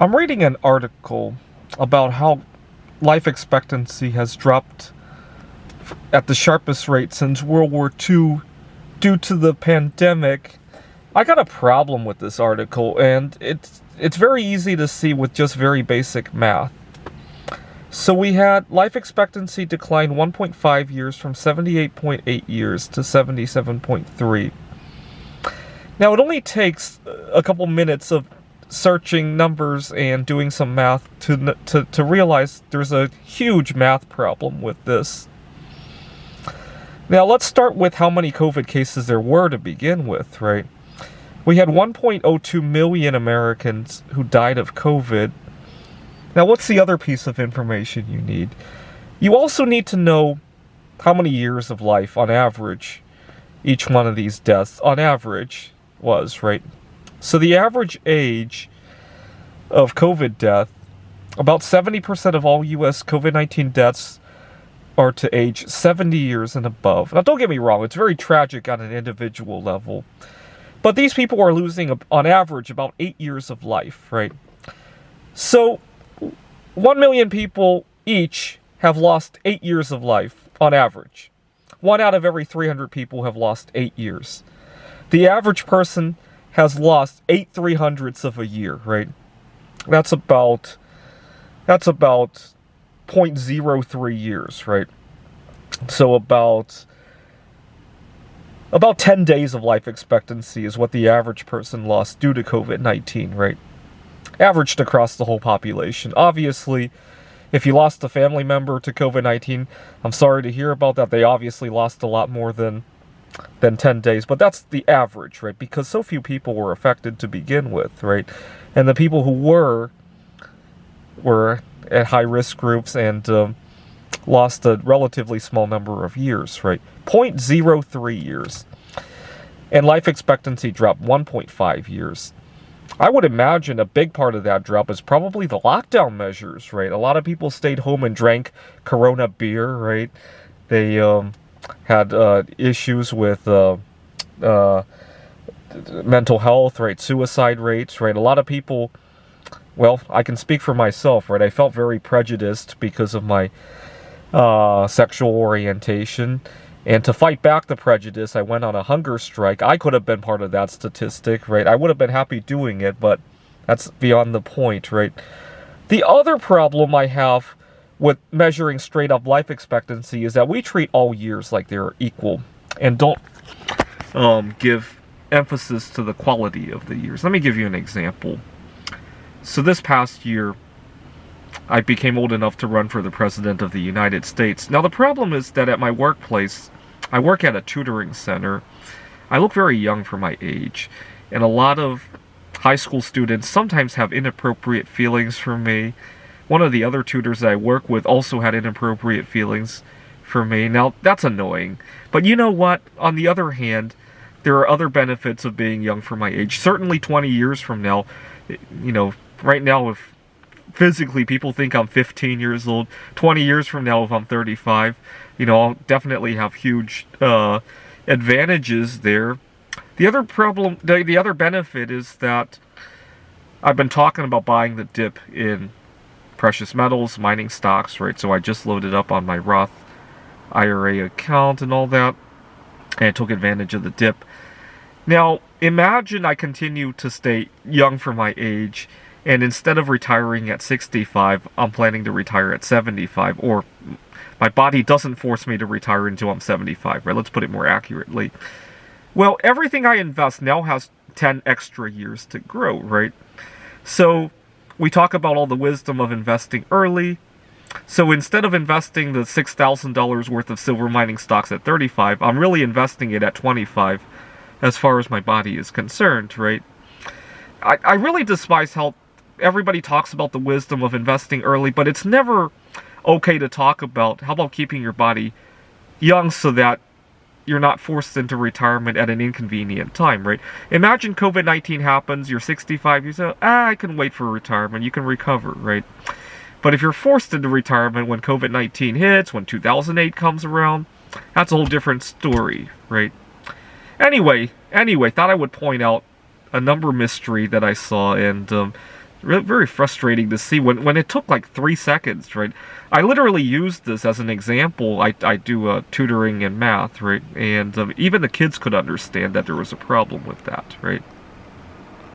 I'm reading an article about how life expectancy has dropped at the sharpest rate since World War II due to the pandemic. I got a problem with this article, and it's very easy to see with just very basic math. So we had life expectancy decline 1.5 years from 78.8 years to 77.3. Now it only takes a couple minutes of searching numbers and doing some math to realize there's a huge math problem with this. Now let's start with how many COVID cases there were to begin with, right? We had 1.02 million Americans who died of COVID. Now what's the other piece of information you need? You also need to know how many years of life on average each one of these deaths on average was, right? So the average age of COVID death, about 70% of all U.S. COVID-19 deaths are to age 70 years and above. Now don't get me wrong, it's very tragic on an individual level. But these people are losing, on average, about 8 years of life, right? So 1 million people each have lost 8 years of life, on average. 1 out of every 300 people have lost 8 years. The average person has lost 8/300ths of a year, right? That's about 0.03 years, right? So about 10 days of life expectancy is what the average person lost due to COVID-19, right? Averaged across the whole population. Obviously, if you lost a family member to COVID-19, I'm sorry to hear about that. They obviously lost a lot more than 10 days, but that's the average, right? Because so few people were affected to begin with, right? And the people who were at high-risk groups and lost a relatively small number of years, right? 0.03 years. And life expectancy dropped 1.5 years. I would imagine a big part of that drop is probably the lockdown measures, right? A lot of people stayed home and drank Corona beer, right? They had issues with mental health, right? Suicide rates, right? A lot of people, well, I can speak for myself, right? I felt very prejudiced because of my sexual orientation. And to fight back the prejudice, I went on a hunger strike. I could have been part of that statistic, right? I would have been happy doing it, but that's beyond the point, right? The other problem I have with measuring straight up life expectancy is that we treat all years like they're equal and don't give emphasis to the quality of the years. Let me give you an example. So this past year, I became old enough to run for the President of the United States. Now the problem is that at my workplace, I work at a tutoring center. I look very young for my age, and a lot of high school students sometimes have inappropriate feelings for me. One of the other tutors that I work with also had inappropriate feelings for me. Now, that's annoying. But you know what? On the other hand, there are other benefits of being young for my age. Certainly 20 years from now, you know, right now if physically people think I'm 15 years old, 20 years from now if I'm 35, you know, I'll definitely have huge advantages there. The other problem, the other benefit is that I've been talking about buying the dip in precious metals, mining stocks, right? So I just loaded up on my Roth IRA account and all that, and I took advantage of the dip. Now, imagine I continue to stay young for my age, and instead of retiring at 65, I'm planning to retire at 75, or my body doesn't force me to retire until I'm 75, right? Let's put it more accurately. Well, everything I invest now has 10 extra years to grow, right? So we talk about all the wisdom of investing early. So instead of investing the $6,000 worth of silver mining stocks at 35, I'm really investing it at 25 as far as my body is concerned, right? I really despise how everybody talks about the wisdom of investing early, but it's never okay to talk about how about keeping your body young so that you're not forced into retirement at an inconvenient time, right? Imagine COVID-19 happens, you're 65, you say, I can wait for retirement, you can recover, right? But if you're forced into retirement when COVID-19 hits, when 2008 comes around, that's a whole different story, right? Anyway, thought I would point out a number mystery that I saw, and very frustrating to see when it took like 3 seconds, right? I literally used this as an example. I do tutoring in math, right? And even the kids could understand that there was a problem with that, right?